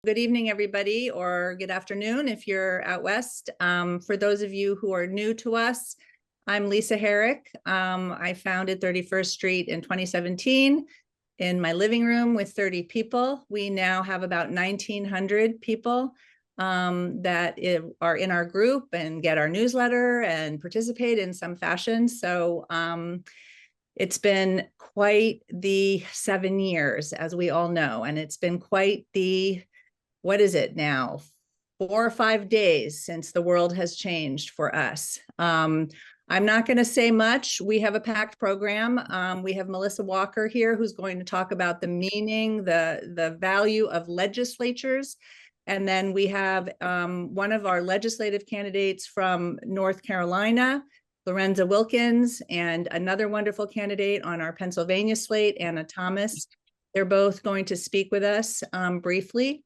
Good evening, everybody, or good afternoon if you're out west. For those of you who are new to us, I'm Lisa Herrick. I founded 31st Street in 2017 in my living room with 30 people. We now have about 1,900 people that are in our group and get our newsletter and participate in some fashion. So it's been quite the 7 years, as we all know, and it's been quite the what is it now? 4 or 5 days since the world has changed for us. I'm not going to say much. We have a packed program. We have Melissa Walker here, who's going to talk about the meaning, the value of legislatures. And then we have one of our legislative candidates from North Carolina, Lorenza Wilkins, and another wonderful candidate on our Pennsylvania slate, Anna Thomas. They're both going to speak with us briefly.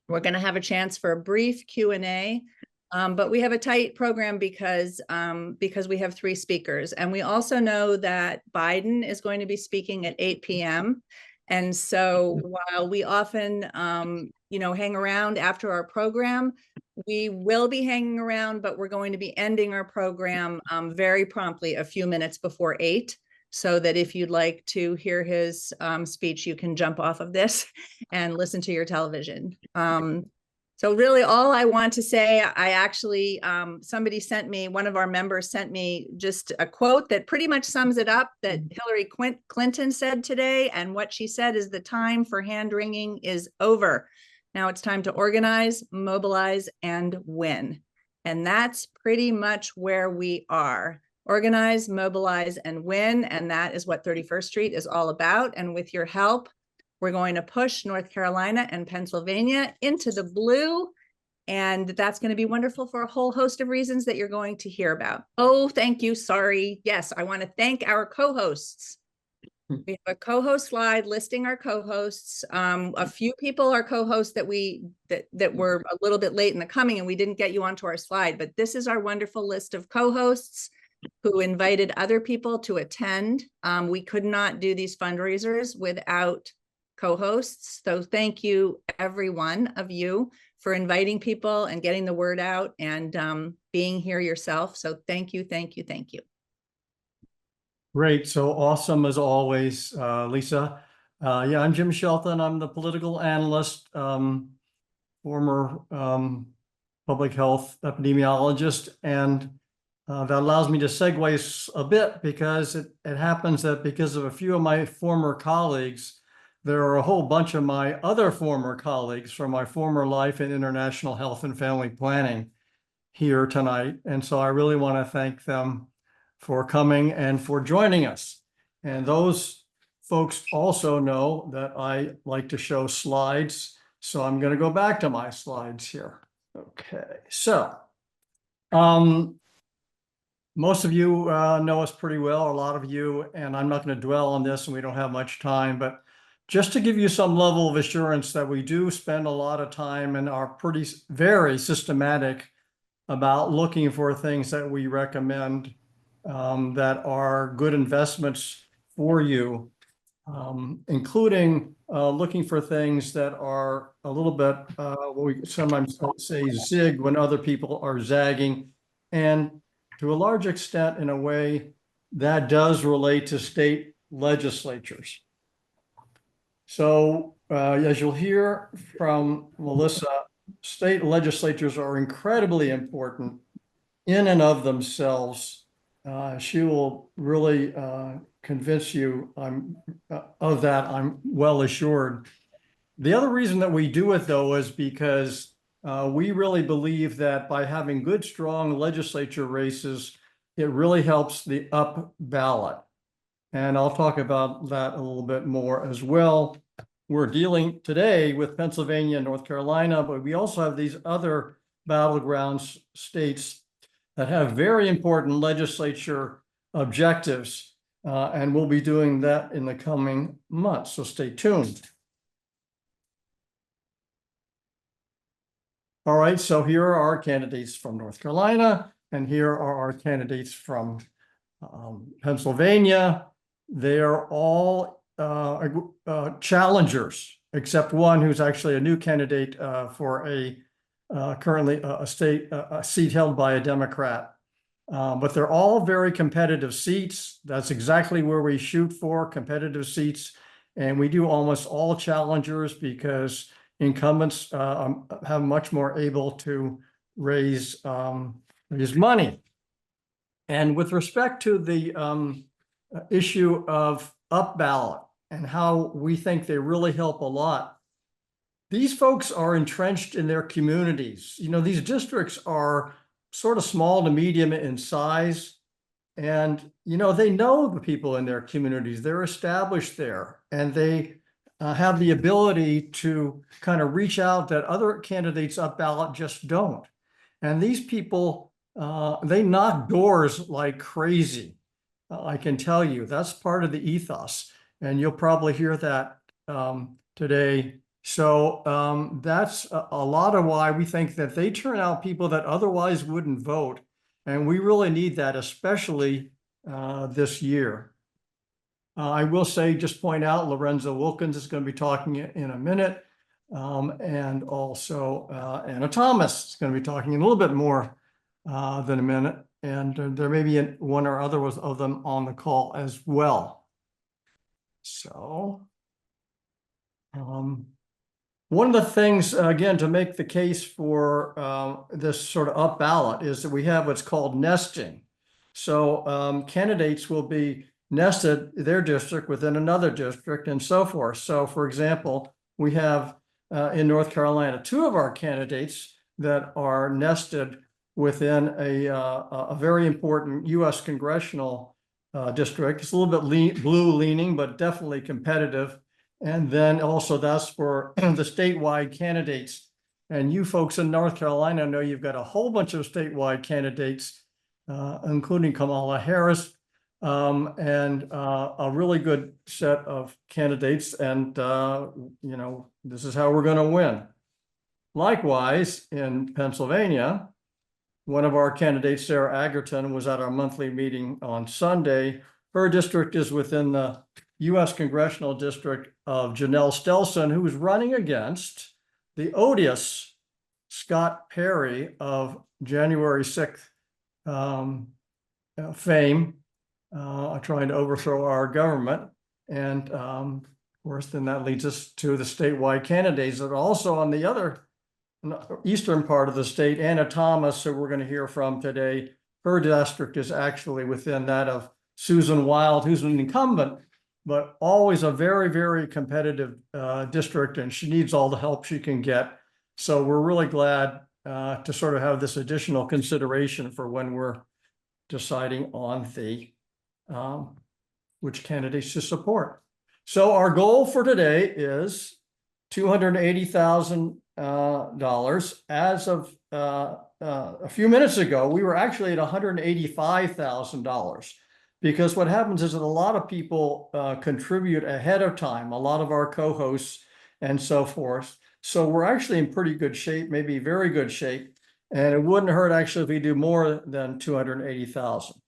We're going to have a chance for a brief Q&A, but we have a tight program because we have 3 speakers. And we also know that Biden is going to be speaking at 8 p.m. And so while we often, hang around after our program, we will be hanging around, but we're going to be ending our program very promptly a few minutes before 8. So that if you'd like to hear his speech, you can jump off of this and listen to your television. So really all I want to say, I actually, one of our members sent me just a quote that pretty much sums it up, that Hillary Clinton said today. And what she said is, the time for hand-wringing is over. Now it's time to organize, mobilize, and win. And that's pretty much where we are. Organize, mobilize, and win. And that is what 31st Street is all about. And with your help, we're going to push North Carolina and Pennsylvania into the blue. And that's going to be wonderful for a whole host of reasons that you're going to hear about. Oh, thank you. Sorry. Yes, I want to thank our co-hosts. We have a co-host slide listing our co-hosts. A few people are co-hosts that were a little bit late in the coming, and we didn't get you onto our slide. But this is our wonderful list of co-hosts who invited other people to attend. We could not do these fundraisers without co-hosts. So thank you, every one of you, for inviting people and getting the word out and being here yourself. So thank you, thank you, thank you. Great. So awesome as always, Lisa. Yeah, I'm Jim Shelton. I'm the political analyst, former public health epidemiologist, and that allows me to segue a bit because it happens that because of a few of my former colleagues, there are a whole bunch of my other former colleagues from my former life in international health and family planning here tonight. And so I really want to thank them for coming and for joining us. And those folks also know that I like to show slides. So I'm going to go back to my slides here. Okay, so most of you know us pretty well, a lot of you, and I'm not going to dwell on this, and we don't have much time, but just to give you some level of assurance that we do spend a lot of time and are very systematic about looking for things that we recommend that are good investments for you, including looking for things that are a little bit, what we sometimes say zig when other people are zagging, and to a large extent, in a way, that does relate to state legislatures. So as you'll hear from Melissa, state legislatures are incredibly important in and of themselves. She will really convince you of that, I'm well assured. The other reason that we do it, though, is because we really believe that by having good, strong legislature races, it really helps the up ballot. And I'll talk about that a little bit more as well. We're dealing today with Pennsylvania and North Carolina, but we also have these other battleground states that have very important legislature objectives. And we'll be doing that in the coming months. So stay tuned. All right, so here are our candidates from North Carolina, and here are our candidates from Pennsylvania. They are all challengers, except one who's actually a new candidate for currently a seat held by a Democrat. But they're all very competitive seats. That's exactly where we shoot for, competitive seats. And we do almost all challengers because incumbents have much more able to raise money. And with respect to the issue of up ballot and how we think they really help a lot, these folks are entrenched in their communities. You know, these districts are sort of small to medium in size. And, you know, they know the people in their communities, they're established there, and they have the ability to kind of reach out that other candidates up ballot just don't. And these people, they knock doors like crazy. I can tell you that's part of the ethos, and you'll probably hear that today. So that's a lot of why we think that they turn out people that otherwise wouldn't vote. And we really need that, especially this year. I will say, just point out, Lorenzo Wilkins is going to be talking in a minute. And also Anna Thomas is going to be talking in a little bit more than a minute. And there may be one or other of them on the call as well. So one of the things, again, to make the case for this sort of up ballot is that we have what's called nesting. So candidates will be nested their district within another district and so forth. So for example, we have in North Carolina, 2 of our candidates that are nested within a very important U.S. congressional district. It's a little bit blue leaning, but definitely competitive. And then also that's for the statewide candidates. And you folks in North Carolina know you've got a whole bunch of statewide candidates, including Kamala Harris, and a really good set of candidates. And, you know, this is how we're going to win. Likewise, in Pennsylvania, one of our candidates, Sarah Agerton, was at our monthly meeting on Sunday. Her district is within the U.S. congressional district of Janelle Stelson, who is running against the odious Scott Perry of January 6th fame, trying to overthrow our government. And of course, then that leads us to the statewide candidates that are also on the other eastern part of the state. Anna Thomas, who we're going to hear from today, her district is actually within that of Susan Wild, who's an incumbent, but always a very, very competitive district, and she needs all the help she can get. So we're really glad to sort of have this additional consideration for when we're deciding on the which candidates to support. So our goal for today is $280,000. As of a few minutes ago, we were actually at $185,000. Because what happens is that a lot of people contribute ahead of time, a lot of our co-hosts and so forth. So we're actually in pretty good shape, maybe very good shape. And it wouldn't hurt actually if we do more than 280,000.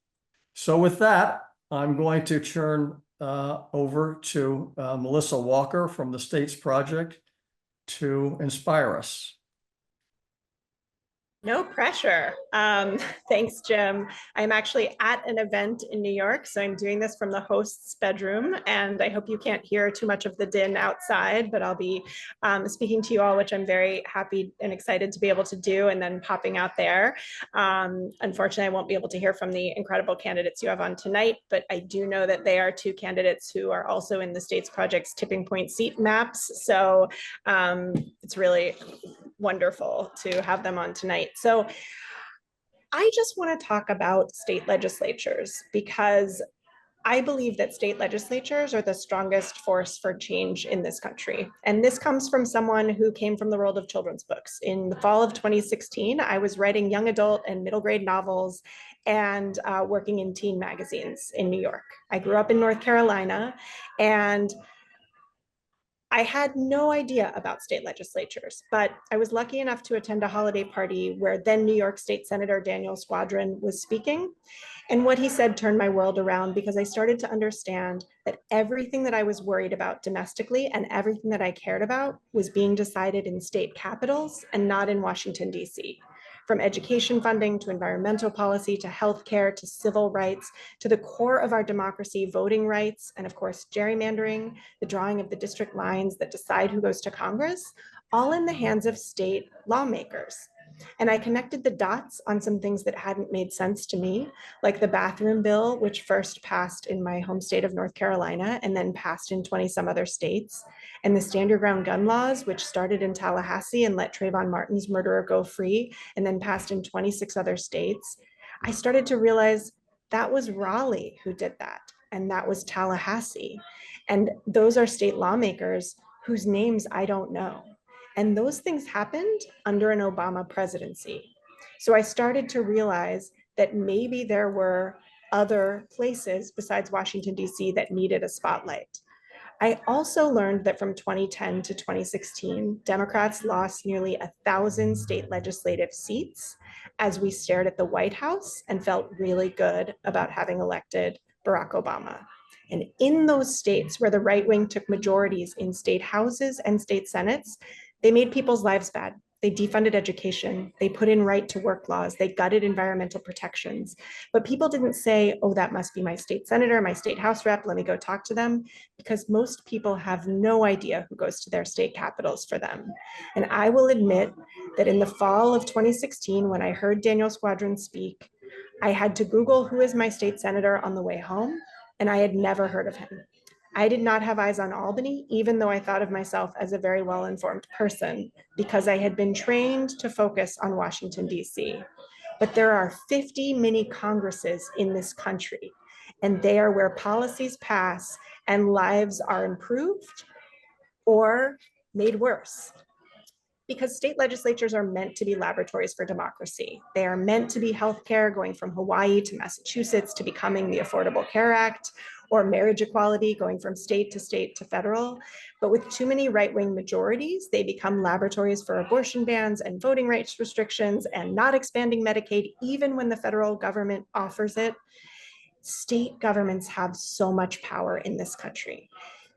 So with that, I'm going to turn over to Melissa Walker from the States Project to inspire us. No pressure. Thanks, Jim. I'm actually at an event in New York, so I'm doing this from the host's bedroom, and I hope you can't hear too much of the din outside, but I'll be speaking to you all, which I'm very happy and excited to be able to do, and then popping out there. Unfortunately, I won't be able to hear from the incredible candidates you have on tonight, but I do know that they are 2 candidates who are also in the States Project's tipping point seat maps. So it's really wonderful to have them on tonight. So I just want to talk about state legislatures because I believe that state legislatures are the strongest force for change in this country. And this comes from someone who came from the world of children's books. In the fall of 2016, I was writing young adult and middle grade novels and working in teen magazines in New York. I grew up in North Carolina, and I had no idea about state legislatures, but I was lucky enough to attend a holiday party where then New York State Senator Daniel Squadron was speaking. And what he said turned my world around because I started to understand that everything that I was worried about domestically and everything that I cared about was being decided in state capitals and not in Washington, D.C. From education funding to environmental policy to healthcare to civil rights to the core of our democracy, voting rights, and of course, gerrymandering, the drawing of the district lines that decide who goes to Congress, all in the hands of state lawmakers. And I connected the dots on some things that hadn't made sense to me, like the bathroom bill, which first passed in my home state of North Carolina and then passed in 20 some other states, and the stand your ground gun laws, which started in Tallahassee and let Trayvon Martin's murderer go free and then passed in 26 other states. I started to realize that was Raleigh who did that, and that was Tallahassee. And those are state lawmakers whose names I don't know. And those things happened under an Obama presidency. So I started to realize that maybe there were other places besides Washington, D.C. that needed a spotlight. I also learned that from 2010 to 2016, Democrats lost nearly 1,000 state legislative seats as we stared at the White House and felt really good about having elected Barack Obama. And in those states where the right wing took majorities in state houses and state senates, they made people's lives bad. They defunded education. They put in right to work laws. They gutted environmental protections. But people didn't say, oh, that must be my state senator, my state house rep, let me go talk to them, because most people have no idea who goes to their state capitals for them. And I will admit that in the fall of 2016, when I heard Daniel Squadron speak, I had to Google who is my state senator on the way home, and I had never heard of him. I did not have eyes on Albany, even though I thought of myself as a very well-informed person, because I had been trained to focus on Washington, D.C. But there are 50 mini Congresses in this country, and they are where policies pass and lives are improved or made worse. Because state legislatures are meant to be laboratories for democracy. They are meant to be healthcare, going from Hawaii to Massachusetts to becoming the Affordable Care Act, or marriage equality going from state to federal. But with too many right-wing majorities, they become laboratories for abortion bans and voting rights restrictions and not expanding Medicaid, even when the federal government offers it. State governments have so much power in this country.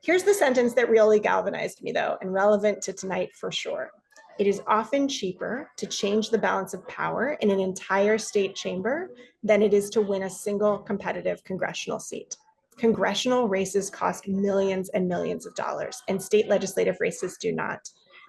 Here's the sentence that really galvanized me, though, and relevant to tonight for sure. It is often cheaper to change the balance of power in an entire state chamber than it is to win a single competitive congressional seat. Congressional races cost millions and millions of dollars, and state legislative races do not.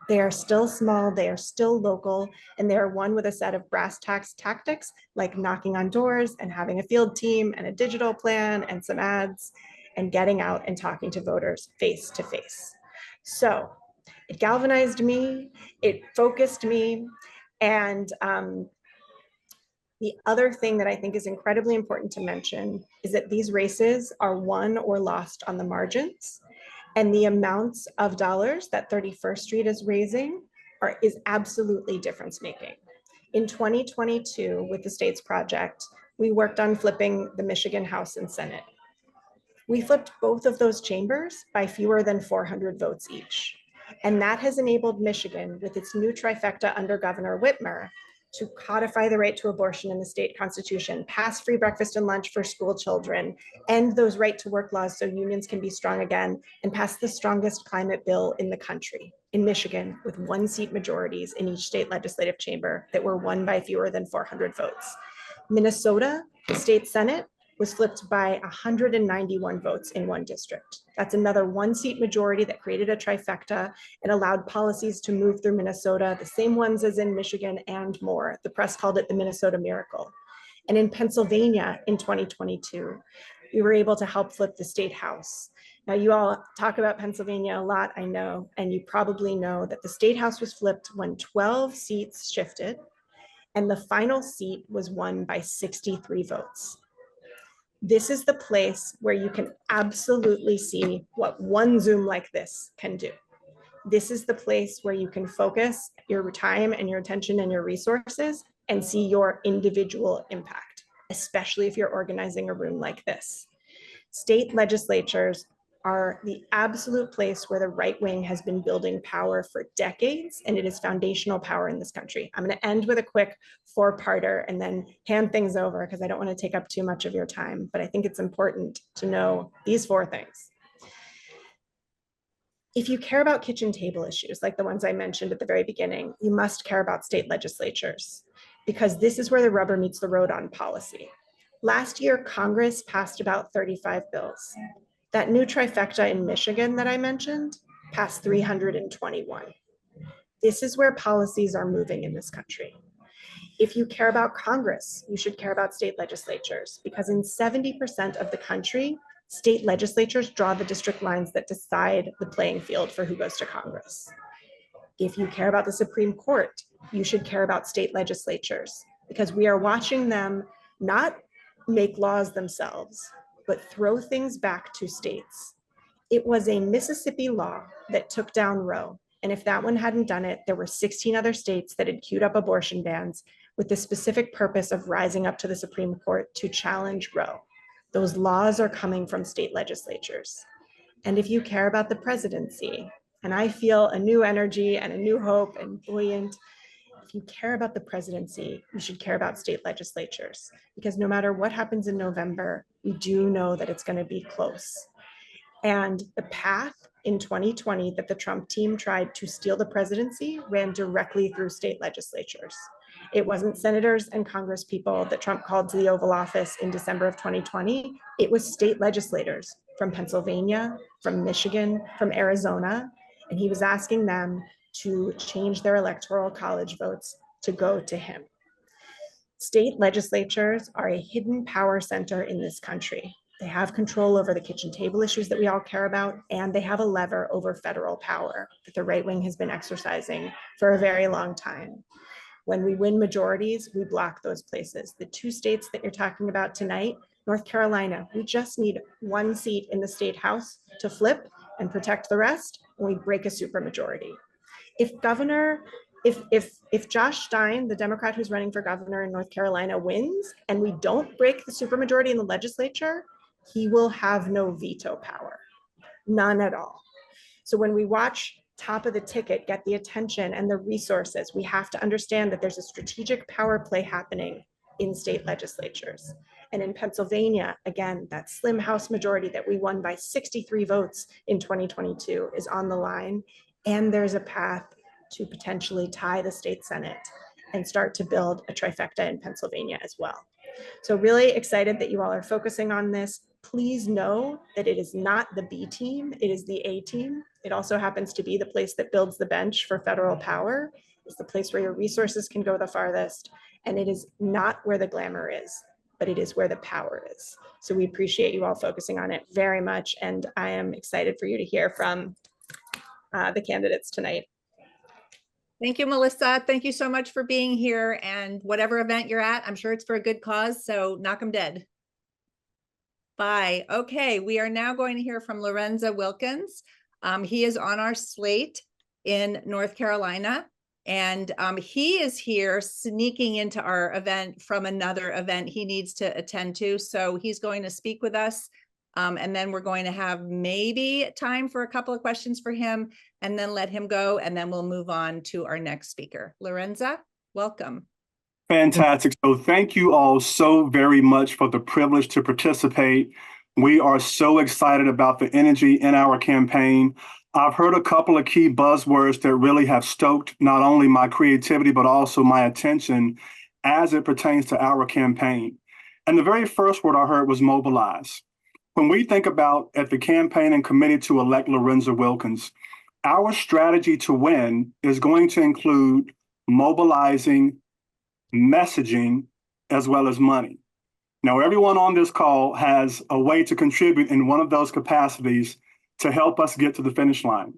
They are still small, they are still local, and they are won with a set of brass tacks tactics like knocking on doors and having a field team and a digital plan and some ads and getting out and talking to voters face to face. So it galvanized me, it focused me, and the other thing that I think is incredibly important to mention is that these races are won or lost on the margins, and the amounts of dollars that 31st Street is raising is absolutely difference making. In 2022, with the States Project, we worked on flipping the Michigan House and Senate. We flipped both of those chambers by fewer than 400 votes each. And that has enabled Michigan, with its new trifecta under Governor Whitmer, to codify the right to abortion in the state constitution, pass free breakfast and lunch for school children, end those right to work laws so unions can be strong again, and pass the strongest climate bill in the country, in Michigan, with 1-seat majorities in each state legislative chamber that were won by fewer than 400 votes. Minnesota, the state Senate, was flipped by 191 votes in one district. That's another 1-seat majority that created a trifecta and allowed policies to move through Minnesota, the same ones as in Michigan and more. The press called it the Minnesota miracle. And in Pennsylvania in 2022, we were able to help flip the state house. Now, you all talk about Pennsylvania a lot, I know, and you probably know that the state house was flipped when 12 seats shifted, and the final seat was won by 63 votes. This is the place where you can absolutely see what one Zoom like this can do. This is the place where you can focus your time and your attention and your resources and see your individual impact, especially if you're organizing a room like this. State legislatures are the absolute place where the right wing has been building power for decades, and it is foundational power in this country. I'm going to end with a quick four-parter and then hand things over because I don't want to take up too much of your time, but I think it's important to know these four things. If you care about kitchen table issues, like the ones I mentioned at the very beginning, you must care about state legislatures, because this is where the rubber meets the road on policy. Last year, Congress passed about 35 bills. That new trifecta in Michigan that I mentioned passed 321. This is where policies are moving in this country. If you care about Congress, you should care about state legislatures, because in 70% of the country, state legislatures draw the district lines that decide the playing field for who goes to Congress. If you care about the Supreme Court, you should care about state legislatures, because we are watching them not make laws themselves, but throw things back to states. It was a Mississippi law that took down Roe. And if that one hadn't done it, there were 16 other states that had queued up abortion bans with the specific purpose of rising up to the Supreme Court to challenge Roe. Those laws are coming from state legislatures. And if you care about the presidency, and I feel a new energy and a new hope and buoyant, if you care about the presidency, you should care about state legislatures, because no matter what happens in November, we do know that it's going to be close. And the path in 2020 that the Trump team tried to steal the presidency ran directly through state legislatures. It wasn't senators and Congress people that Trump called to the Oval Office in December of 2020. It was state legislators from Pennsylvania, from Michigan, from Arizona. And he was asking them to change their electoral college votes to go to him. State legislatures are a hidden power center in this country. They have control over the kitchen table issues that we all care about, and they have a lever over federal power that the right wing has been exercising for a very long time. When we win majorities, we block those places. The two states that you're talking about tonight, North Carolina, we just need one seat in the state house to flip and protect the rest, and we break a supermajority. If Josh Stein, the Democrat who's running for governor in North Carolina, wins and we don't break the supermajority in the legislature, he will have no veto power, none at all. So when we watch top of the ticket get the attention and the resources, we have to understand that there's a strategic power play happening in state legislatures. And in Pennsylvania, again, that slim House majority that we won by 63 votes in 2022 is on the line. And there's a path to potentially tie the state Senate and start to build a trifecta in Pennsylvania as well. So really excited that you all are focusing on this. Please know that it is not the B team, it is the A team. It also happens to be the place that builds the bench for federal power. It's the place where your resources can go the farthest. And it is not where the glamour is, but it is where the power is. So we appreciate you all focusing on it very much. And I am excited for you to hear from the candidates tonight. Thank you, Melissa. Thank you so much for being here, and whatever event you're at, I'm sure it's for a good cause, so knock them dead. Bye. Okay, we are now going to hear from Lorenzo Wilkins. He is on our slate in North Carolina, and he is here sneaking into our event from another event he needs to attend to. So he's going to speak with us, and then we're going to have maybe time for a couple of questions for him, and then let him go, and then we'll move on to our next speaker. Lorenzo, welcome. Fantastic. So thank you all so very much for the privilege to participate. We are so excited about the energy in our campaign. I've heard a couple of key buzzwords that really have stoked not only my creativity, but also my attention as it pertains to our campaign. And the very first word I heard was mobilize. When we think about at the campaign and committee to elect Lorenzo Wilkins, our strategy to win is going to include mobilizing, messaging, as well as money. Now, everyone on this call has a way to contribute in one of those capacities to help us get to the finish line.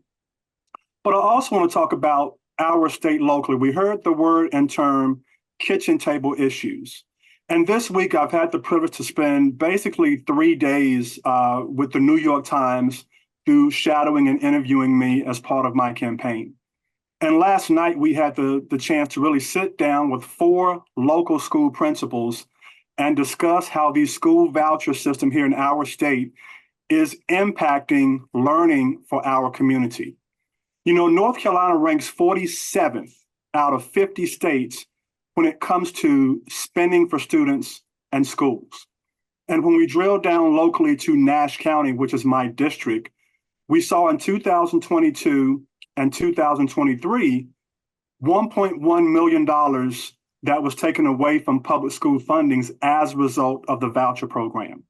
But I also want to talk about our state locally. We heard the word and term kitchen table issues. And this week, I've had the privilege to spend basically 3 days with the New York Times through shadowing and interviewing me as part of my campaign. And last night, we had the chance to really sit down with 4 local school principals and discuss how the school voucher system here in our state is impacting learning for our community. You know, North Carolina ranks 47th out of 50 states when it comes to spending for students and schools. And when we drill down locally to Nash County, which is my district, we saw in 2022 and 2023, $1.1 million that was taken away from public school fundings as a result of the voucher program.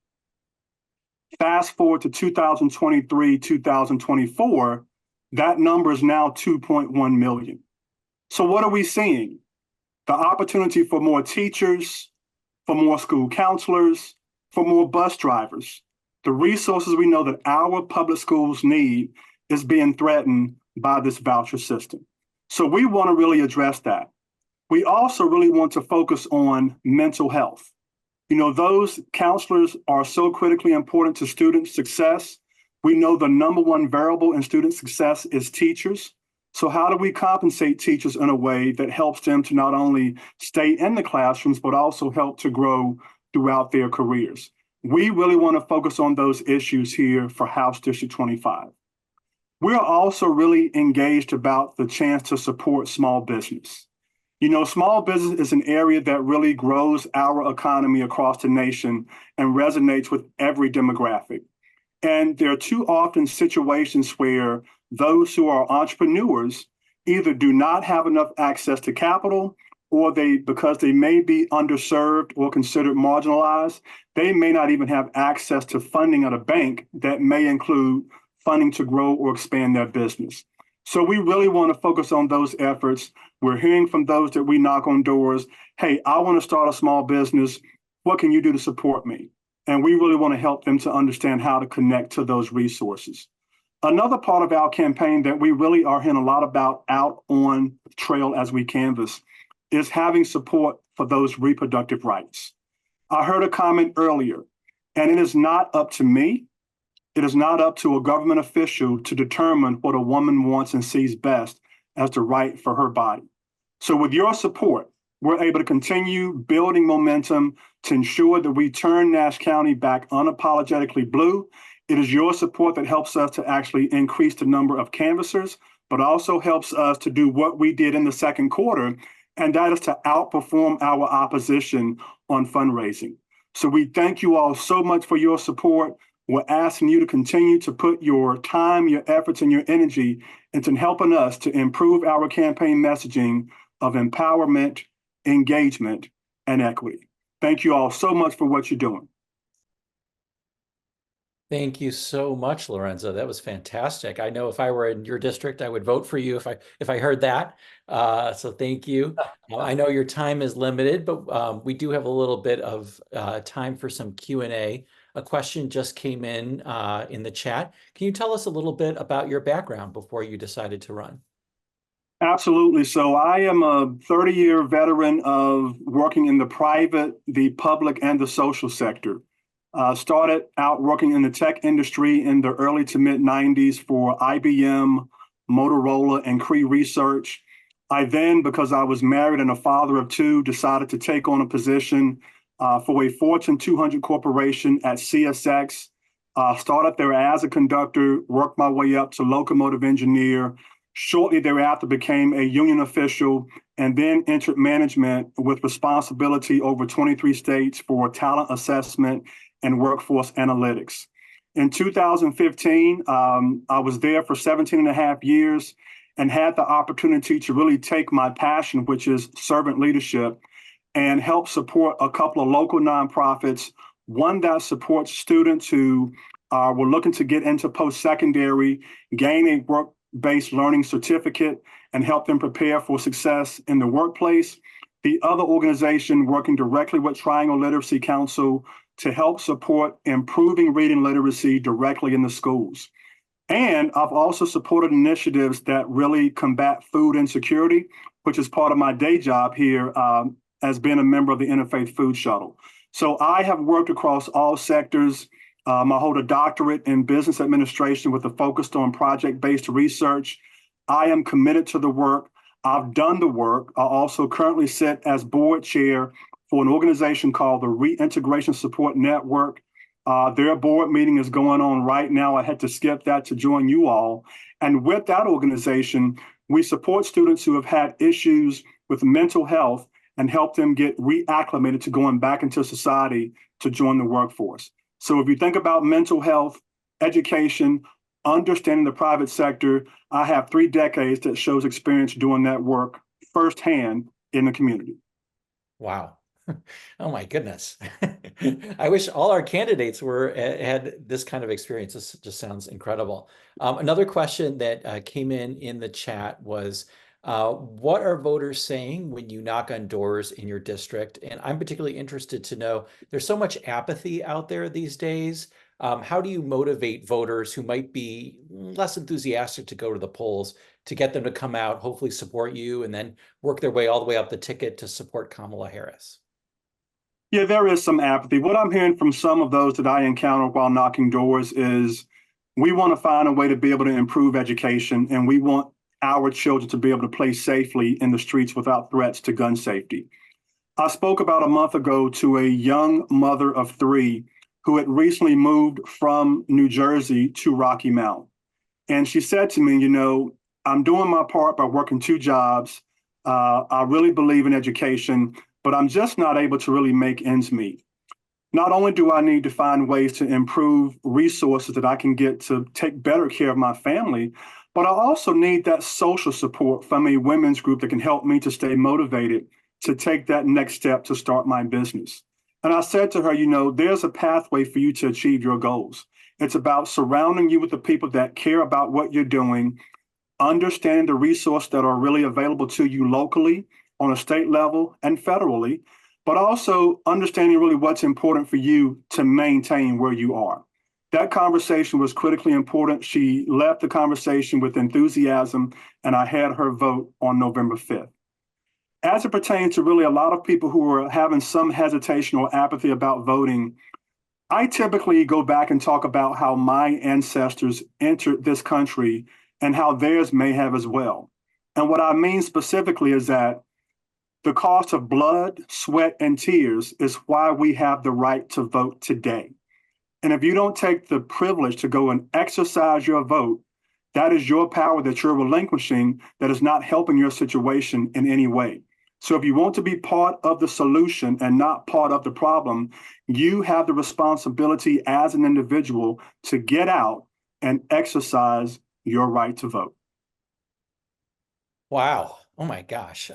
Fast forward to 2023, 2024, that number is now 2.1 million. So what are we seeing? The opportunity for more teachers, for more school counselors, for more bus drivers. The resources we know that our public schools need is being threatened by this voucher system. So we want to really address that. We also really want to focus on mental health. You know, those counselors are so critically important to student success. We know the number one variable in student success is teachers. So how do we compensate teachers in a way that helps them to not only stay in the classrooms, but also help to grow throughout their careers? We really want to focus on those issues here for House District 25. We're also really engaged about the chance to support small business. You know, small business is an area that really grows our economy across the nation and resonates with every demographic. And there are too often situations where those who are entrepreneurs either do not have enough access to capital, or because they may be underserved or considered marginalized, they may not even have access to funding at a bank that may include funding to grow or expand their business. So we really want to focus on those efforts. We're hearing from those that we knock on doors. Hey, I want to start a small business. What can you do to support me? And we really want to help them to understand how to connect to those resources. Another part of our campaign that we really are hearing a lot about out on the trail as we canvass is having support for those reproductive rights. I heard a comment earlier, and it is not up to me. It is not up to a government official to determine what a woman wants and sees best as the right for her body. So with your support, we're able to continue building momentum to ensure that we turn Nash County back unapologetically blue. It is your support that helps us to actually increase the number of canvassers, but also helps us to do what we did in the second quarter, and that is to outperform our opposition on fundraising. So we thank you all so much for your support. We're asking you to continue to put your time, your efforts, and your energy into helping us to improve our campaign messaging of empowerment, engagement, and equity. Thank you all so much for what you're doing. Thank you so much, Lorenzo. That was fantastic. I know if I were in your district, I would vote for you if I heard that. So thank you. I know your time is limited, but we do have a little bit of time for some Q&A. A question just came in the chat. Can you tell us a little bit about your background before you decided to run? Absolutely. So I am a 30-year veteran of working in the private, the public, and the social sector. Started out working in the tech industry in the early to mid 90s for IBM, Motorola, and Cree Research. I then, because I was married and a father of two, decided to take on a position for a Fortune 200 corporation at CSX. Started there as a conductor, worked my way up to locomotive engineer. Shortly thereafter became a union official, and then entered management with responsibility over 23 states for talent assessment and workforce analytics. In 2015, I was there for 17 and a half years and had the opportunity to really take my passion, which is servant leadership, and help support a couple of local nonprofits, one that supports students who were looking to get into post-secondary, gain a work-based learning certificate, and help them prepare for success in the workplace. The other organization working directly with Triangle Literacy Council to help support improving reading literacy directly in the schools. And I've also supported initiatives that really combat food insecurity, which is part of my day job here as being a member of the Interfaith Food Shuttle. So I have worked across all sectors. I hold a doctorate in business administration with a focus on project-based research. I am committed to the work. I've done the work. I also currently sit as board chair for an organization called the Reintegration Support Network. Their board meeting is going on right now. I had to skip that to join you all. And with that organization, we support students who have had issues with mental health and help them get reacclimated to going back into society to join the workforce. So if you think about mental health, education, understanding the private sector, I have 3 decades that shows experience doing that work firsthand in the community. Wow. Oh my goodness. I wish all our candidates had this kind of experience. This just sounds incredible. Another question that came in the chat was, what are voters saying when you knock on doors in your district? And I'm particularly interested to know, there's so much apathy out there these days. How do you motivate voters who might be less enthusiastic to go to the polls to get them to come out, hopefully support you, and then work their way all the way up the ticket to support Kamala Harris? Yeah, there is some apathy. What I'm hearing from some of those that I encounter while knocking doors is we want to find a way to be able to improve education, and we want our children to be able to play safely in the streets without threats to gun safety. I spoke about a month ago to a young mother of 3 who had recently moved from New Jersey to Rocky Mount. And she said to me, I'm doing my part by working 2 jobs. I really believe in education, but I'm just not able to really make ends meet. Not only do I need to find ways to improve resources that I can get to take better care of my family, but I also need that social support from a women's group that can help me to stay motivated to take that next step to start my business. And I said to her, there's a pathway for you to achieve your goals. It's about surrounding you with the people that care about what you're doing, understanding the resources that are really available to you locally, on a state level and federally, but also understanding really what's important for you to maintain where you are. That conversation was critically important. She left the conversation with enthusiasm, and I had her vote on November 5th. As it pertains to really a lot of people who are having some hesitation or apathy about voting, I typically go back and talk about how my ancestors entered this country and how theirs may have as well. And what I mean specifically is that the cost of blood, sweat, and tears is why we have the right to vote today. And if you don't take the privilege to go and exercise your vote, that is your power that you're relinquishing that is not helping your situation in any way. So if you want to be part of the solution and not part of the problem, you have the responsibility as an individual to get out and exercise your right to vote. Wow. Oh my gosh.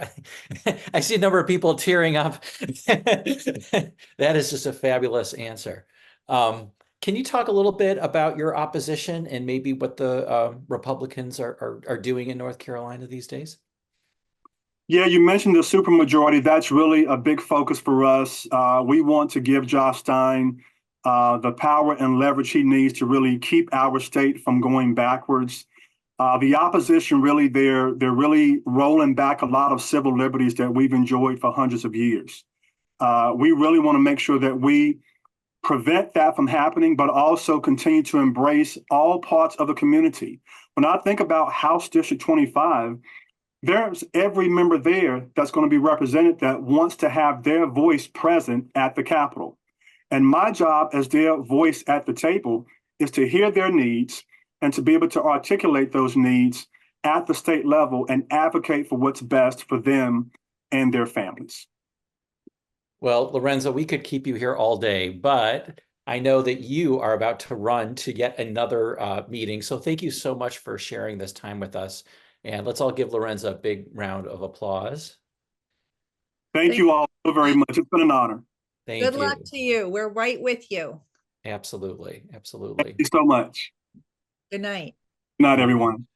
I see a number of people tearing up. That is just a fabulous answer. Can you talk a little bit about your opposition and maybe what the Republicans are doing in North Carolina these days? Yeah, you mentioned the supermajority. That's really a big focus for us. We want to give Josh Stein the power and leverage he needs to really keep our state from going backwards. The opposition, really, they're really rolling back a lot of civil liberties that we've enjoyed for hundreds of years. We really want to make sure that we prevent that from happening, but also continue to embrace all parts of the community. When I think about House District 25, there's every member there that's going to be represented that wants to have their voice present at the Capitol. And my job as their voice at the table is to hear their needs and to be able to articulate those needs at the state level and advocate for what's best for them and their families. Well, Lorenzo, we could keep you here all day, but I know that you are about to run to yet another meeting. So thank you so much for sharing this time with us. And let's all give Lorenzo a big round of applause. Thank you all so very much. It's been an honor. Thank you. Good luck to you. We're right with you. Absolutely. Absolutely. Thank you so much. Good night. Good night, everyone.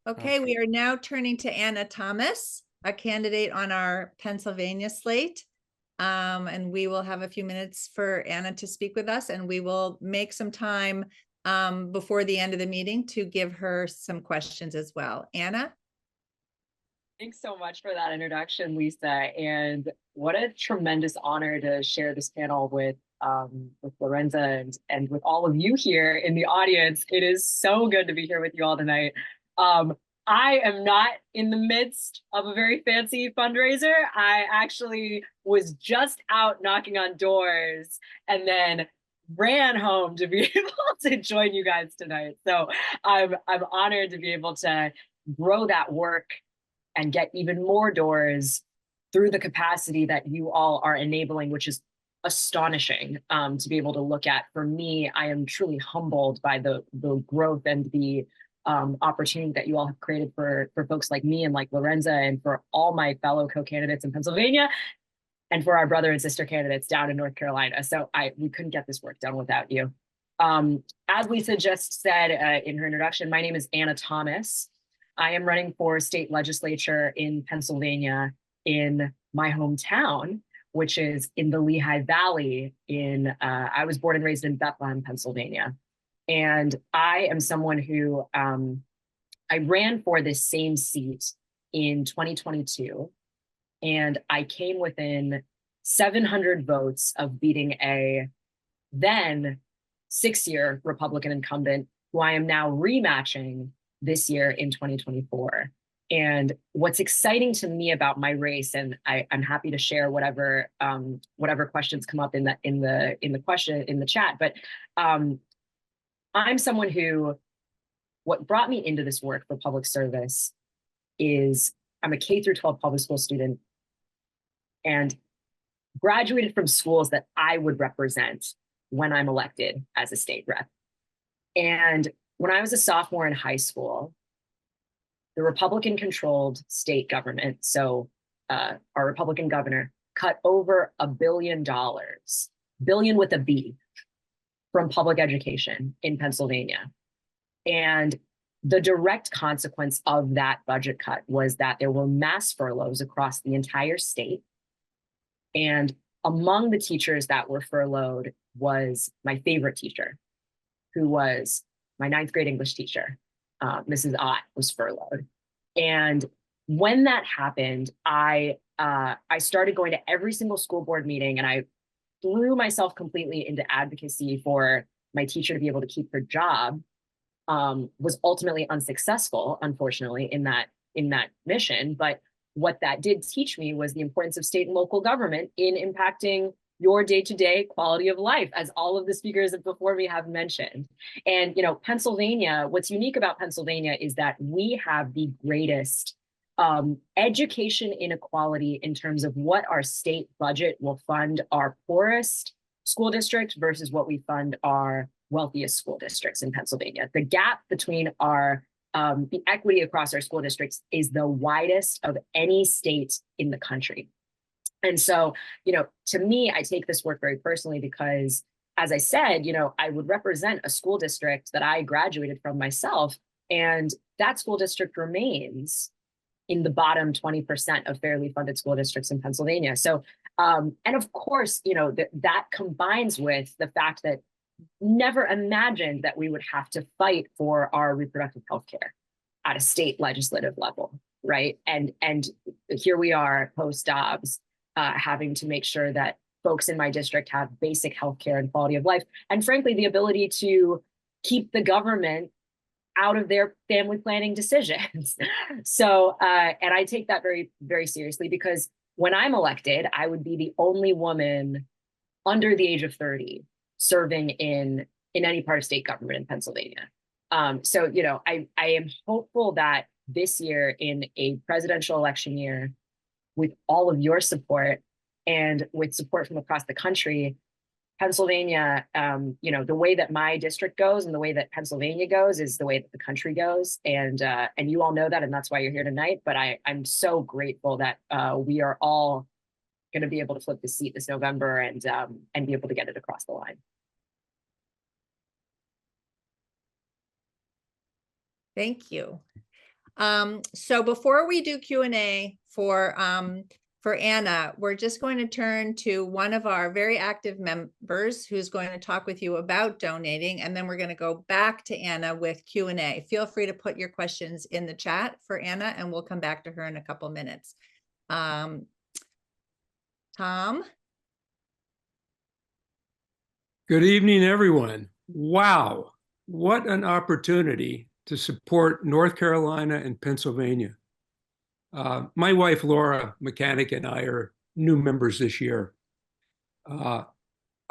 Okay, we are now turning to Anna Thomas, a candidate on our Pennsylvania slate. And we will have a few minutes for Anna to speak with us, and we will make some time before the end of the meeting to give her some questions as well. Anna? Thanks so much for that introduction, Lisa. And what a tremendous honor to share this panel with Lorenza and with all of you here in the audience. It is so good to be here with you all tonight. I am not in the midst of a very fancy fundraiser. I actually was just out knocking on doors, and then ran home to be able to join you guys tonight. So I'm honored to be able to grow that work and get even more doors through the capacity that you all are enabling, which is astonishing to be able to look at. For me, I am truly humbled by the growth and the opportunity that you all have created for folks like me and like Lorenza and for all my fellow co-candidates in Pennsylvania and for our brother and sister candidates down in North Carolina. So we couldn't get this work done without you. As Lisa just said in her introduction, my name is Anna Thomas. I am running for state legislature in Pennsylvania in my hometown, which is in the Lehigh Valley I was born and raised in Bethlehem, Pennsylvania. And I am someone who, I ran for this same seat in 2022, and I came within 700 votes of beating a then 6-year Republican incumbent who I am now rematching this year in 2024. And what's exciting to me about my race, and I'm happy to share whatever questions come up in the chat, but I'm someone who, what brought me into this work for public service is I'm a K-12 public school student and graduated from schools that I would represent when I'm elected as a state rep. And when I was a sophomore in high school, the Republican-controlled state government, so our Republican governor, cut over $1 billion, billion with a B, from public education in Pennsylvania. And the direct consequence of that budget cut was that there were mass furloughs across the entire state. And among the teachers that were furloughed was my favorite teacher, who was my 9th grade English teacher. Mrs. Ott was furloughed. And when that happened, I started going to every single school board meeting, and I threw myself completely into advocacy for my teacher to be able to keep her job. Was ultimately unsuccessful, unfortunately, in that mission. But what that did teach me was the importance of state and local government in impacting your day-to-day quality of life, as all of the speakers before me have mentioned. And, Pennsylvania, what's unique about Pennsylvania is that we have the greatest education inequality in terms of what our state budget will fund our poorest school district versus what we fund our wealthiest school districts in Pennsylvania. The gap between the equity across our school districts is the widest of any state in the country. And so, to me, I take this work very personally because, as I said, I would represent a school district that I graduated from myself, and that school district remains in the bottom 20% of fairly funded school districts in Pennsylvania. So, and of course, that combines with the fact that never imagined that we would have to fight for our reproductive health care at a state legislative level, right? And here we are post-Dobbs, having to make sure that folks in my district have basic health care and quality of life, and frankly, the ability to keep the government out of their family planning decisions. So, and I take that very, very seriously, because when I'm elected, I would be the only woman under the age of 30 serving in any part of state government in Pennsylvania. So, I am hopeful that this year, in a presidential election year, with all of your support and with support from across the country, Pennsylvania, the way that my district goes and the way that Pennsylvania goes is the way that the country goes. And you all know that, and that's why you're here tonight. But I'm so grateful that we are all going to be able to flip the seat this November and be able to get it across the line. Thank you. So before we do Q&A for Anna, we're just going to turn to one of our very active members who's going to talk with you about donating, and then we're going to go back to Anna with Q&A. Feel free to put your questions in the chat for Anna, and we'll come back to her in a couple minutes. Tom? Good evening, everyone. Wow, what an opportunity to support North Carolina and Pennsylvania. My wife, Laura, mechanic, and I are new members this year.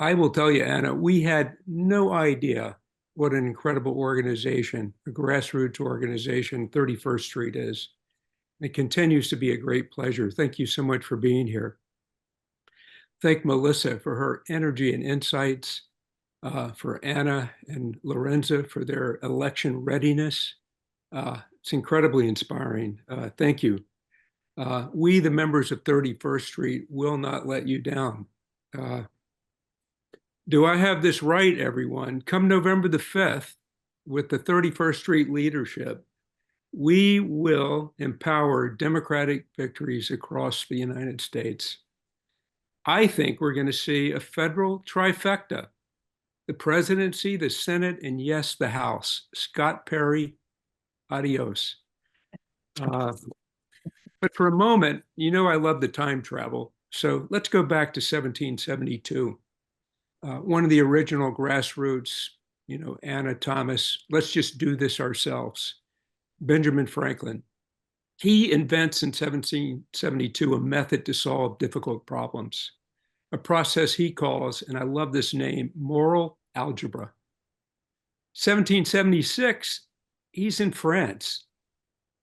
I will tell you, Anna, we had no idea what an incredible organization, a grassroots organization, 31st Street is. It continues to be a great pleasure. Thank you so much for being here. Thank Melissa for her energy and insights, for Anna and Lorenza for their election readiness. It's incredibly inspiring. Thank you. We, the members of 31st Street, will not let you down. Do I have this right, everyone? Come November the 5th, with the 31st Street leadership, we will empower democratic victories across the United States. I think we're going to see a federal trifecta: the presidency, the Senate, and yes, the House. Scott Perry, adios. But for a moment, I love the time travel. So let's go back to 1772. One of the original grassroots, Anna, Thomas, let's just do this ourselves. Benjamin Franklin. He invents in 1772 a method to solve difficult problems, a process he calls, and I love this name, moral algebra. 1776, he's in France.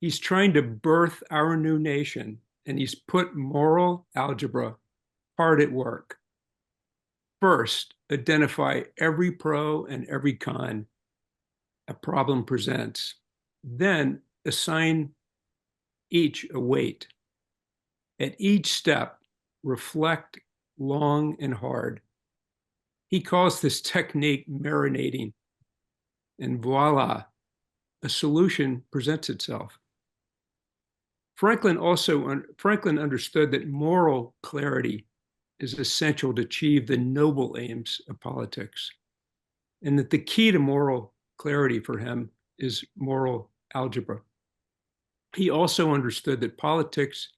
He's trying to birth our new nation, and he's put moral algebra hard at work. First, identify every pro and every con a problem presents. Then assign each a weight. At each step, reflect long and hard. He calls this technique marinating. And voila, a solution presents itself. Franklin understood that moral clarity is essential to achieve the noble aims of politics, and that the key to moral clarity for him is moral algebra. He also understood that politics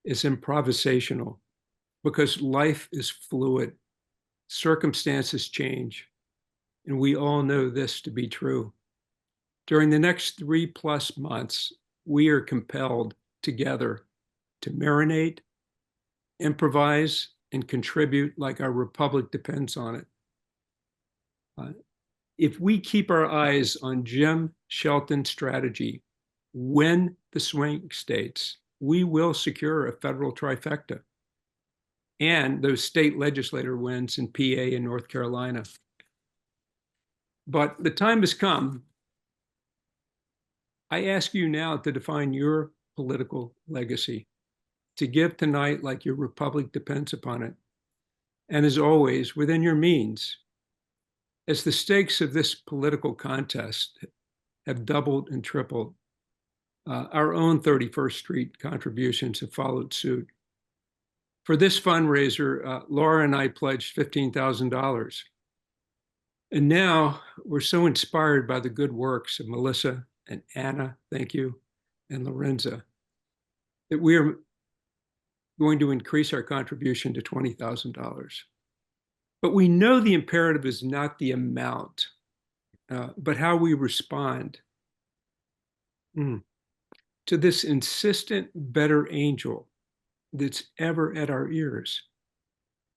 is improvisational because life is fluid, circumstances change, and we all know this to be true. During the next 3+ months, we are compelled together to marinate, improvise, and contribute like our republic depends on it. If we keep our eyes on Jim Shelton's strategy, win the swing states, we will secure a federal trifecta and those state legislator wins in PA and North Carolina. But the time has come. I ask you now to define your political legacy, to give tonight like your republic depends upon it. And as always, within your means. As the stakes of this political contest have doubled and tripled, our own 31st Street contributions have followed suit. For this fundraiser, Laura and I pledged $15,000. And now we're so inspired by the good works of Melissa and Anna, thank you, and Lorenza, that we are going to increase our contribution to $20,000. But we know the imperative is not the amount, but how we respond to this insistent better angel that's ever at our ears.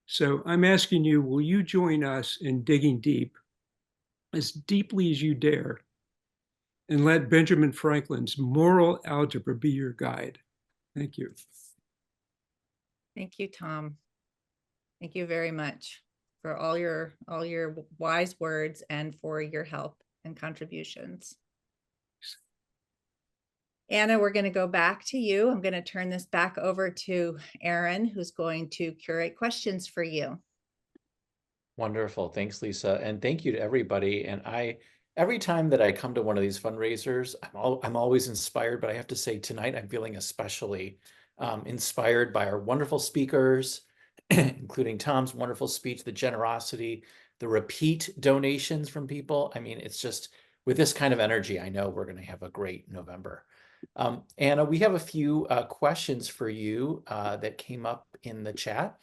So I'm asking you, will you join us in digging deep, as deeply as you dare, and let Benjamin Franklin's moral algebra be your guide? Thank you. Thank you, Tom. Thank you very much for all your wise words and for your help and contributions. Anna, we're going to go back to you. I'm going to turn this back over to Aaron, who's going to curate questions for you. Wonderful. Thanks, Lisa. And thank you to everybody. And every time that I come to one of these fundraisers, I'm always inspired, but I have to say tonight, I'm feeling especially inspired by our wonderful speakers, including Tom's wonderful speech, the generosity, the repeat donations from people. I mean, it's just with this kind of energy, I know we're going to have a great November. Anna, we have a few questions for you that came up in the chat.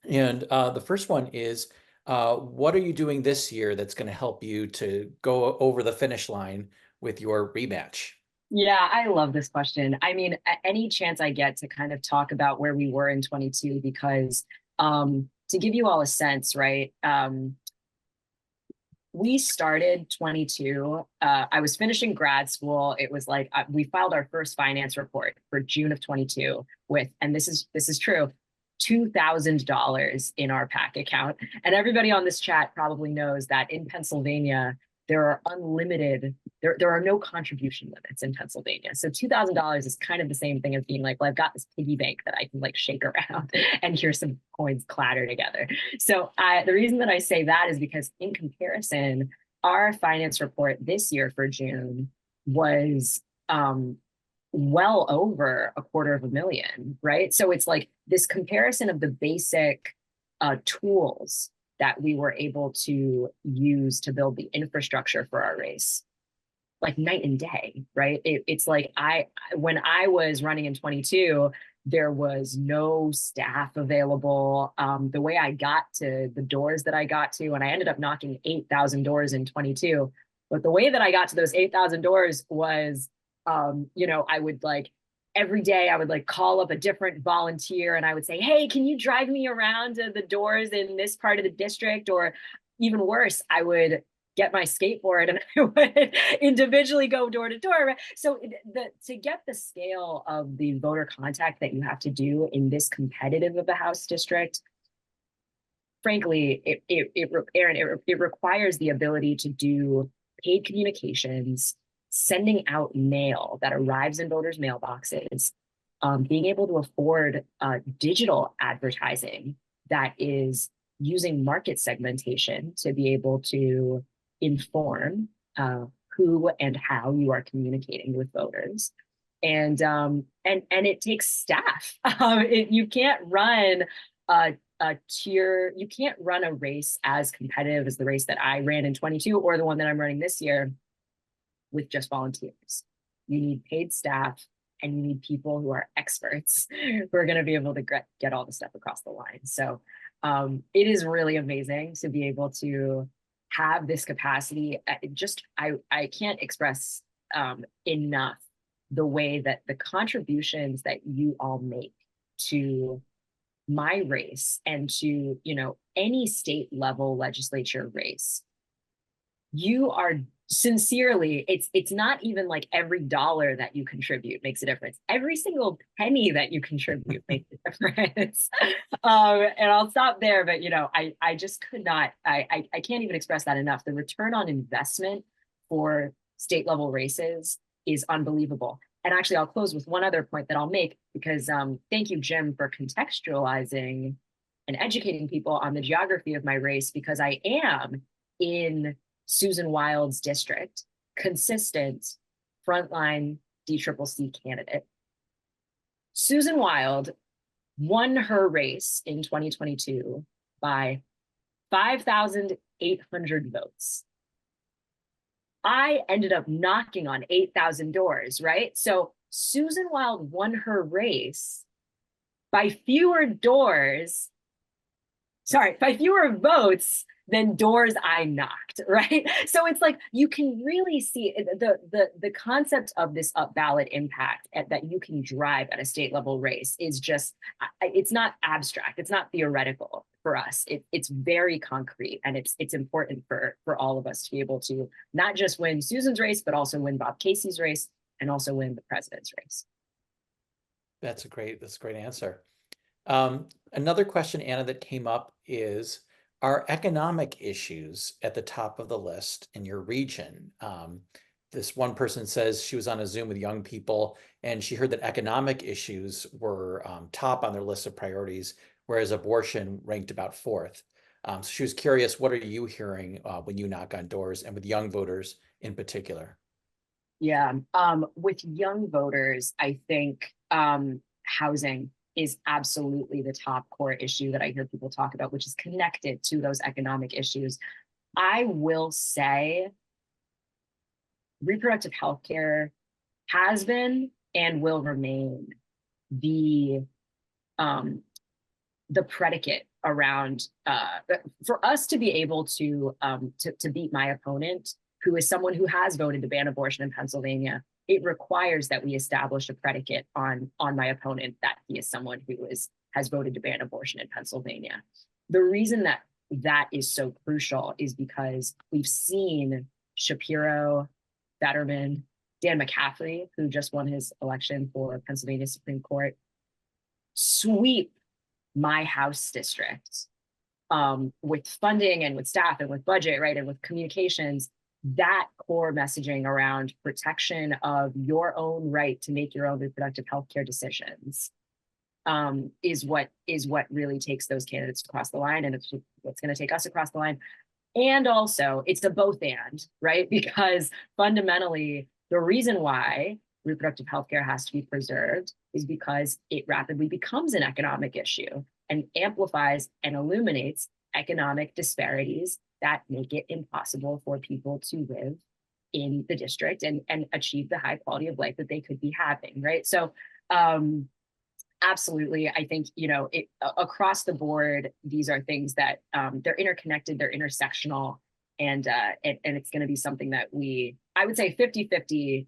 And the first one is, what are you doing this year that's going to help you to go over the finish line with your rematch? Yeah, I love this question. I mean, any chance I get to kind of talk about where we were in 22, because to give you all a sense, right? We started 22. I was finishing grad school. It was like we filed our first finance report for June of 22 with, and this is true, $2,000 in our PAC account. And everybody on this chat probably knows that in Pennsylvania, there are unlimited, there are no contribution limits in Pennsylvania. So $2,000 is kind of the same thing as being like, well, I've got this piggy bank that I can like shake around and hear some coins clatter together. So the reason that I say that is because in comparison, our finance report this year for June was well over $250,000, right? So it's like this comparison of the basic tools that we were able to use to build the infrastructure for our race, like night and day, right? It's like when I was running in 22, there was no staff available. The way I got to the doors that I got to, and I ended up knocking 8,000 doors in 22, but the way that I got to those 8,000 doors was, I would like, every day I would like call up a different volunteer and I would say, hey, can you drive me around to the doors in this part of the district? Or even worse, I would get my skateboard and I would individually go door to door. So to get the scale of the voter contact that you have to do in this competitive of a House district, frankly, it requires the ability to do paid communications, sending out mail that arrives in voters' mailboxes, being able to afford digital advertising that is using market segmentation to be able to inform who and how you are communicating with voters. And it takes staff. You can't run you can't run a race as competitive as the race that I ran in 22 or the one that I'm running this year with just volunteers. You need paid staff and you need people who are experts who are going to be able to get all the stuff across the line. So it is really amazing to be able to have this capacity. I can't express enough the way that the contributions that you all make to my race and to, any state level legislature race. You are sincerely, it's not even like every dollar that you contribute makes a difference. Every single penny that you contribute makes a difference. And I'll stop there, but I just could not, I can't even express that enough. The return on investment for state level races is unbelievable. And actually, I'll close with one other point that I'll make, because thank you, Jim, for contextualizing and educating people on the geography of my race, because I am in Susan Wild's district, consistent frontline DCCC candidate. Susan Wild won her race in 2022 by 5,800 votes. I ended up knocking on 8,000 doors, right? So Susan Wild won her race by fewer votes than doors I knocked, right? So it's like, you can really see the concept of this up ballot impact that you can drive at a state level race is just, it's not abstract, it's not theoretical for us. It's very concrete, and it's important for all of us to be able to not just win Susan's race, but also win Bob Casey's race and also win the president's race. That's a great answer. Another question, Anna, that came up is, are economic issues at the top of the list in your region? This one person says she was on a Zoom with young people and she heard that economic issues were top on their list of priorities, whereas abortion ranked about fourth. So she was curious, what are you hearing when you knock on doors, and with young voters in particular? Yeah, with young voters, I think housing is absolutely the top core issue that I hear people talk about, which is connected to those economic issues. I will say reproductive health care has been and will remain the predicate around for us to be able to beat my opponent, who is someone who has voted to ban abortion in Pennsylvania. It requires that we establish a predicate on my opponent that he is someone who has voted to ban abortion in Pennsylvania. the reason that that is so crucial is because we've seen Shapiro, Fetterman, Dan McCaffrey, who just won his election for Pennsylvania Supreme Court, sweep my House district with funding and with staff and with budget, right, and with communications. That core messaging around protection of your own right to make your own reproductive healthcare decisions is what really takes those candidates across the line, and it's what's going to take us across the line. And also, it's a both and, right? Because fundamentally, the reason why reproductive healthcare has to be preserved is because it rapidly becomes an economic issue and amplifies and illuminates economic disparities that make it impossible for people to live in the district and achieve the high quality of life that they could be having, right? So absolutely, I think, across the board, these are things that they're interconnected, they're intersectional, and it's going to be something that I would say 50-50,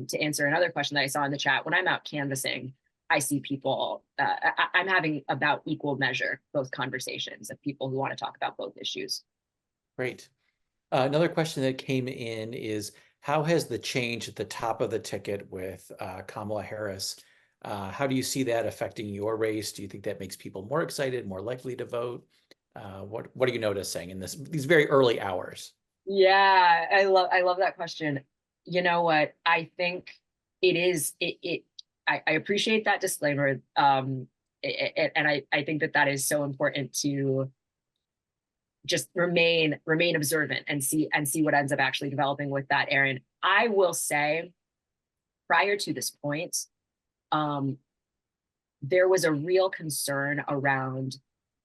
to answer another question that I saw in the chat. When I'm out canvassing, I see people, I'm having about equal measure, both conversations of people who want to talk about both issues. Great. Another question that came in is, how has the change at the top of the ticket with Kamala Harris, how do you see that affecting your race? Do you think that makes people more excited, more likely to vote? What are you noticing in these very early hours? Yeah, I love that question. You know what? I think it is, I appreciate that disclaimer. And I think that is so important to just remain observant and see what ends up actually developing with that, Aaron. I will say, prior to this point, there was a real concern around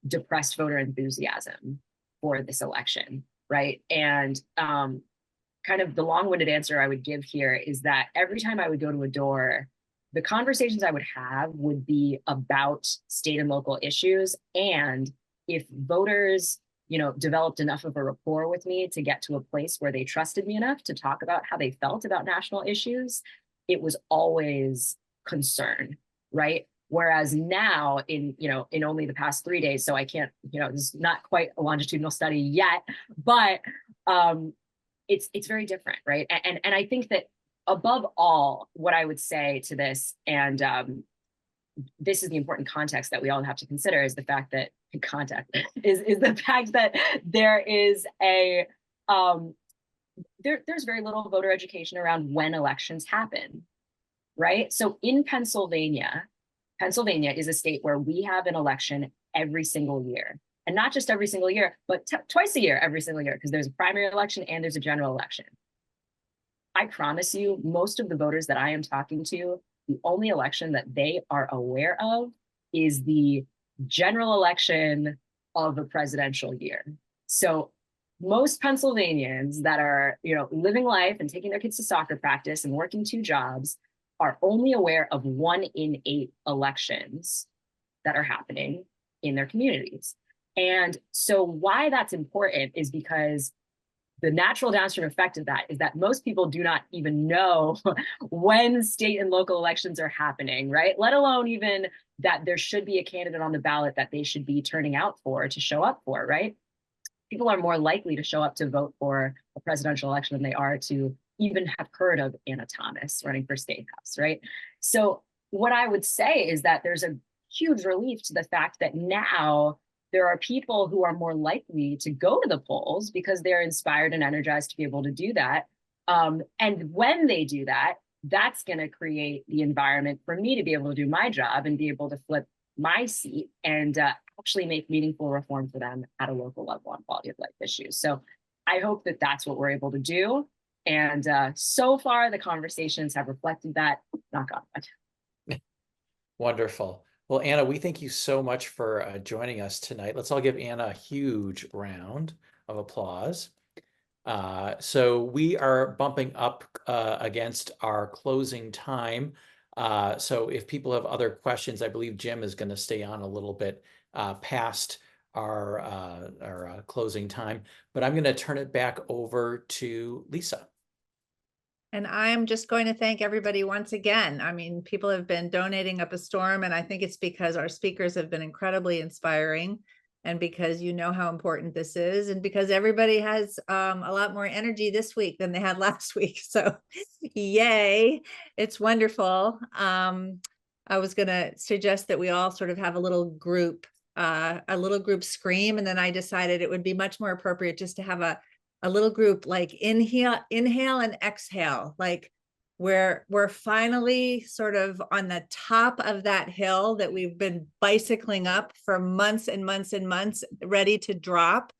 depressed voter enthusiasm for this election, right? And kind of the long-winded answer I would give here is that every time I would go to a door, the conversations I would have would be about state and local issues. And if voters, developed enough of a rapport with me to get to a place where they trusted me enough to talk about how they felt about national issues, it was always concern, right? Whereas now in only the past 3 days, so I can't, this is not quite a longitudinal study yet, but it's very different, right? And I think that above all, what I would say to this, and this is the important context that we all have to consider, is the fact that there is there's very little voter education around when elections happen, right? So in Pennsylvania is a state where we have an election every single year. And not just every single year, but twice a year, every single year, because there's a primary election and there's a general election. I promise you, most of the voters that I am talking to, the only election that they are aware of is the general election of a presidential year. So most Pennsylvanians that are, living life and taking their kids to soccer practice and working 2 jobs are only aware of 1 in 8 elections that are happening in their communities. And so why that's important is because the natural downstream effect of that is that most people do not even know when state and local elections are happening, right? Let alone even that there should be a candidate on the ballot that they should be turning out for, to show up for, right? People are more likely to show up to vote for a presidential election than they are to even have heard of Anna Thomas running for state house, right? So what I would say is that there's a huge relief to the fact that now there are people who are more likely to go to the polls because they're inspired and energized to be able to do that. And when they do that, that's going to create the environment for me to be able to do my job and be able to flip my seat and actually make meaningful reform for them at a local level on quality of life issues. So I hope that that's what we're able to do. And so far, the conversations have reflected that. Knock on wood. Wonderful. Well, Anna, we thank you so much for joining us tonight. Let's all give Anna a huge round of applause. So we are bumping up against our closing time. So if people have other questions, I believe Jim is going to stay on a little bit past our closing time, but I'm going to turn it back over to Lisa. And I'm just going to thank everybody once again. I mean, people have been donating up a storm, and I think it's because our speakers have been incredibly inspiring. and because you know how important this is, and because everybody has a lot more energy this week than they had last week. So yay, it's wonderful. I was gonna suggest that we all sort of have a little group scream, and then I decided it would be much more appropriate just to have a little group, like inhale and exhale, like we're finally sort of on the top of that hill that we've been bicycling up for months and months and months, ready to drop.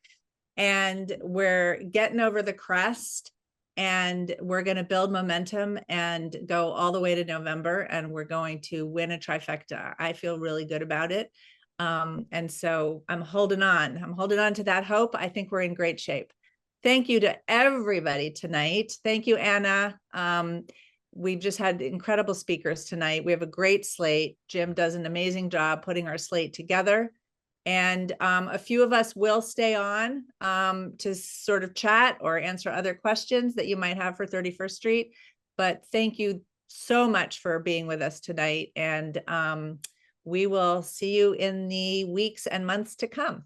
And we're getting over the crest, and we're going to build momentum and go all the way to November, and we're going to win a trifecta. I feel really good about it. And so I'm holding on to that hope. I think we're in great shape. Thank you to everybody tonight. Thank you, Anna. We've just had incredible speakers tonight. We have a great slate. Jim does an amazing job putting our slate together. And a few of us will stay on to sort of chat or answer other questions that you might have for 31st Street. But thank you so much for being with us tonight. And we will see you in the weeks and months to come.